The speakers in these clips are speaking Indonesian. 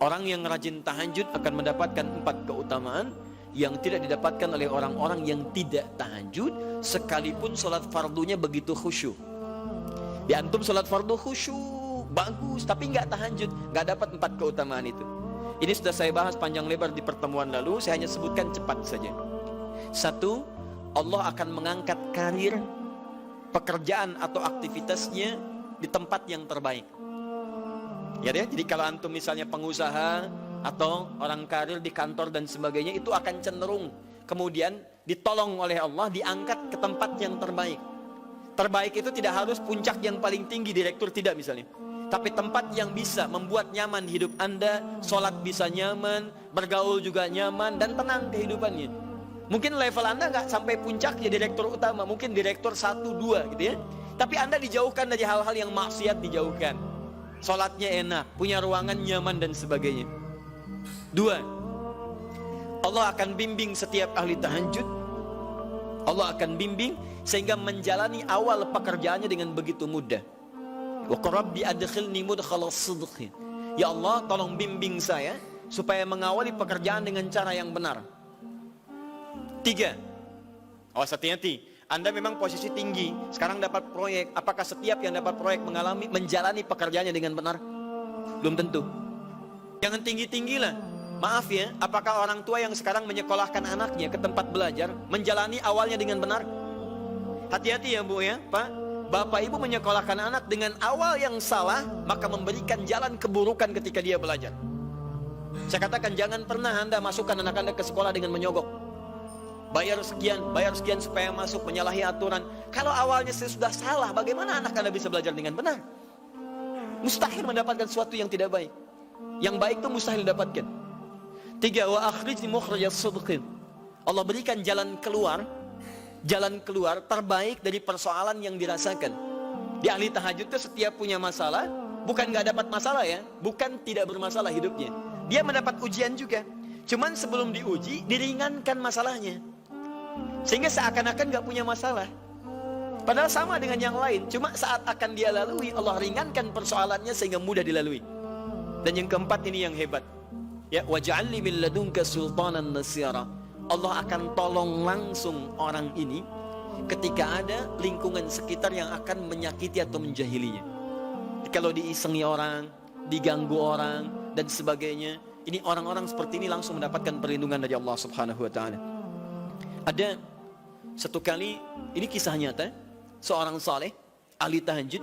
Orang yang rajin tahajud akan mendapatkan 4 keutamaan yang tidak didapatkan oleh orang-orang yang tidak tahajud, sekalipun sholat fardunya begitu khusyuk. Di antum sholat fardu khusyuk, bagus, tapi nggak tahajud, nggak dapat 4 keutamaan itu. Ini sudah saya bahas panjang lebar di pertemuan lalu, saya hanya sebutkan cepat saja. 1, Allah akan mengangkat karir, pekerjaan atau aktivitasnya di tempat yang terbaik. Ya deh, jadi kalau antum misalnya pengusaha atau orang karir di kantor dan sebagainya, itu akan cenderung kemudian ditolong oleh Allah, diangkat ke tempat yang terbaik. Terbaik itu tidak harus puncak yang paling tinggi, direktur, tidak misalnya, tapi tempat yang bisa membuat nyaman hidup Anda, sholat bisa nyaman, bergaul juga nyaman, dan tenang kehidupannya. Mungkin level Anda nggak sampai puncak ya direktur utama, mungkin direktur 1, 2 gitu ya, tapi Anda dijauhkan dari hal-hal yang maksiat, dijauhkan. Sholatnya enak, punya ruangan nyaman dan sebagainya. 2, Allah akan bimbing setiap ahli tahajud. Allah akan bimbing sehingga menjalani awal pekerjaannya dengan begitu mudah. Wa rabbi adkhilni mudkhala sidqin. Ya Allah, tolong bimbing saya supaya mengawali pekerjaan dengan cara yang benar. 3, awas hati-hati. Anda memang posisi tinggi, sekarang dapat proyek. Apakah setiap yang dapat proyek menjalani pekerjaannya dengan benar? Belum tentu. Jangan tinggi-tinggi lah. Maaf ya, apakah orang tua yang sekarang menyekolahkan anaknya ke tempat belajar menjalani awalnya dengan benar? Hati-hati ya Bu ya, Pak. Bapak Ibu menyekolahkan anak dengan awal yang salah, maka memberikan jalan keburukan ketika dia belajar. Saya katakan, jangan pernah Anda masukkan anak Anda ke sekolah dengan menyogok. Bayar sekian supaya masuk, menyalahi aturan. Kalau awalnya sudah salah, bagaimana anak Anda bisa belajar dengan benar? Mustahil mendapatkan sesuatu yang tidak baik. Yang baik itu mustahil didapatkan. 3, wa akhrijni mukhrajas sidqin. Allah berikan jalan keluar terbaik dari persoalan yang dirasakan. Di ahli tahajud itu setiap punya masalah, bukan nggak dapat masalah ya, bukan tidak bermasalah hidupnya. Dia mendapat ujian juga. Cuman sebelum diuji, diringankan masalahnya. Sehingga seakan-akan gak punya masalah. Padahal sama dengan yang lain. Cuma saat akan dia lalui, Allah ringankan persoalannya sehingga mudah dilalui. Dan yang keempat ini yang hebat. Ya, waj'alni min ladunka sultanan nasyara. Allah akan tolong langsung orang ini ketika ada lingkungan sekitar yang akan menyakiti atau menjahilinya. Kalau diisengi orang, diganggu orang, dan sebagainya, ini orang-orang seperti ini langsung mendapatkan perlindungan dari Allah Subhanahu wa ta'ala. Ada satu kali, ini kisah nyata, seorang saleh, ahli tahajud,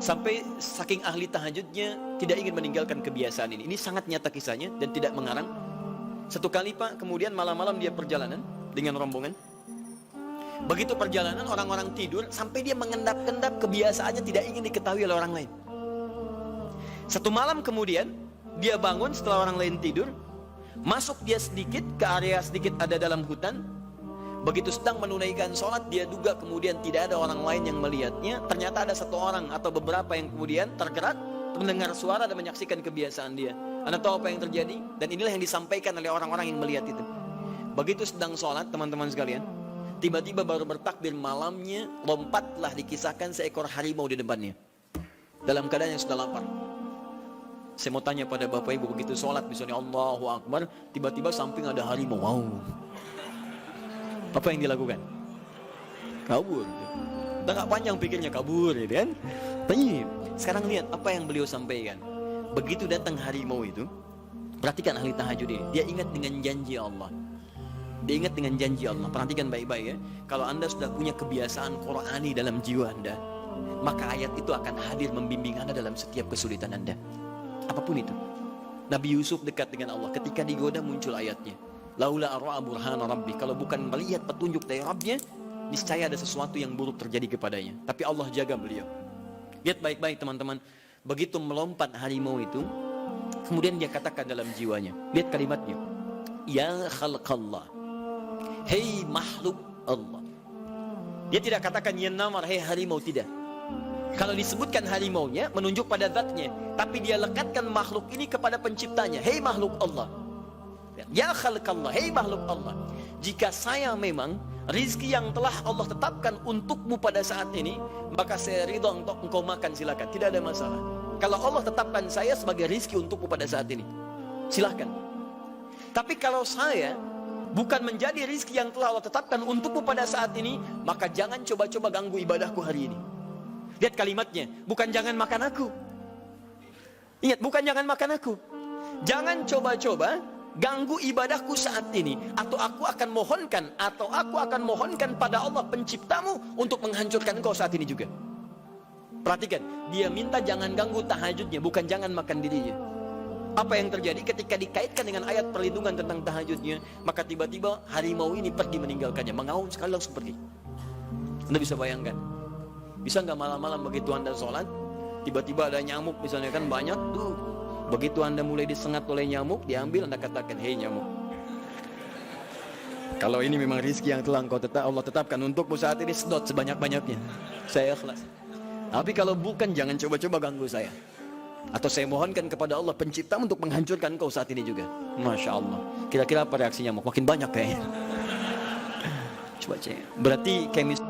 sampai saking ahli tahajudnya tidak ingin meninggalkan kebiasaan ini. Ini sangat nyata kisahnya dan tidak mengarang. Satu kali Pak, kemudian malam-malam dia perjalanan dengan rombongan. Begitu perjalanan, orang-orang tidur, sampai dia mengendap-endap, kebiasaannya tidak ingin diketahui oleh orang lain. Satu malam kemudian, dia bangun setelah orang lain tidur, masuk dia sedikit ke area sedikit ada dalam hutan. Begitu sedang menunaikan sholat, dia duga kemudian tidak ada orang lain yang melihatnya. Ternyata ada satu orang atau beberapa yang kemudian tergerak, mendengar suara dan menyaksikan kebiasaan dia. Anda tahu apa yang terjadi? Dan inilah yang disampaikan oleh orang-orang yang melihat itu. Begitu sedang sholat, teman-teman sekalian, tiba-tiba baru bertakbir malamnya, lompatlah dikisahkan seekor harimau di depannya, dalam keadaan yang sudah lapar. Saya mau tanya pada Bapak Ibu, begitu sholat misalnya Allahu Akbar, tiba-tiba samping ada harimau. Wow. Apa yang dilakukan? Kabur. Udah gak panjang pikirnya, kabur ya kan? Tapi sekarang lihat apa yang beliau sampaikan. Begitu datang harimau itu, perhatikan ahli tahajud ini, dia ingat dengan janji Allah. Dia ingat dengan janji Allah. Perhatikan baik-baik ya. Kalau Anda sudah punya kebiasaan Qur'ani dalam jiwa Anda, maka ayat itu akan hadir membimbing Anda dalam setiap kesulitan Anda, apapun itu. Nabi Yusuf dekat dengan Allah, ketika digoda muncul ayatnya, laula ara'a burhana rabbi. Kalau bukan melihat petunjuk dari Rabbnya, niscaya ada sesuatu yang buruk terjadi kepadanya. Tapi Allah jaga beliau. Lihat baik-baik teman-teman. Begitu melompat harimau itu, kemudian dia katakan dalam jiwanya, lihat kalimatnya, ya khalqallah, hei makhluk Allah. Dia tidak katakan ya namar, hei harimau, tidak. Kalau disebutkan harimaunya menunjuk pada zatnya, tapi dia lekatkan makhluk ini kepada penciptanya, hei makhluk Allah. Ya khalqallah, hei makhluk Allah, jika saya memang rizki yang telah Allah tetapkan untukmu pada saat ini, maka saya ridha untuk engkau makan, silakan, tidak ada masalah. Kalau Allah tetapkan saya sebagai rizki untukmu pada saat ini, silahkan. Tapi kalau saya bukan menjadi rizki yang telah Allah tetapkan untukmu pada saat ini, maka jangan coba-coba ganggu ibadahku hari ini. Lihat kalimatnya, bukan jangan makan aku. Ingat, bukan jangan makan aku. Jangan coba-coba ganggu ibadahku saat ini, atau aku akan mohonkan pada Allah penciptamu untuk menghancurkan engkau saat ini juga. Perhatikan, dia minta jangan ganggu tahajudnya, bukan jangan makan dirinya. Apa yang terjadi ketika dikaitkan dengan ayat perlindungan tentang tahajudnya, maka tiba-tiba harimau ini pergi meninggalkannya, mengaum sekali langsung pergi. Anda bisa bayangkan, bisa nggak malam-malam begitu Anda sholat, tiba-tiba ada nyamuk misalnya kan banyak tuh. Begitu Anda mulai disengat oleh nyamuk, diambil, Anda katakan, hei nyamuk, kalau ini memang rizki yang telah Allah tetapkan untukmu saat ini, sedot sebanyak-banyaknya, saya ikhlas. Tapi kalau bukan, jangan coba-coba ganggu saya. Atau saya mohonkan kepada Allah pencipta untuk menghancurkan kau saat ini juga. Masya Allah. Kira-kira apa reaksi nyamuk? Makin banyak kayaknya. Coba cek. Berarti kemis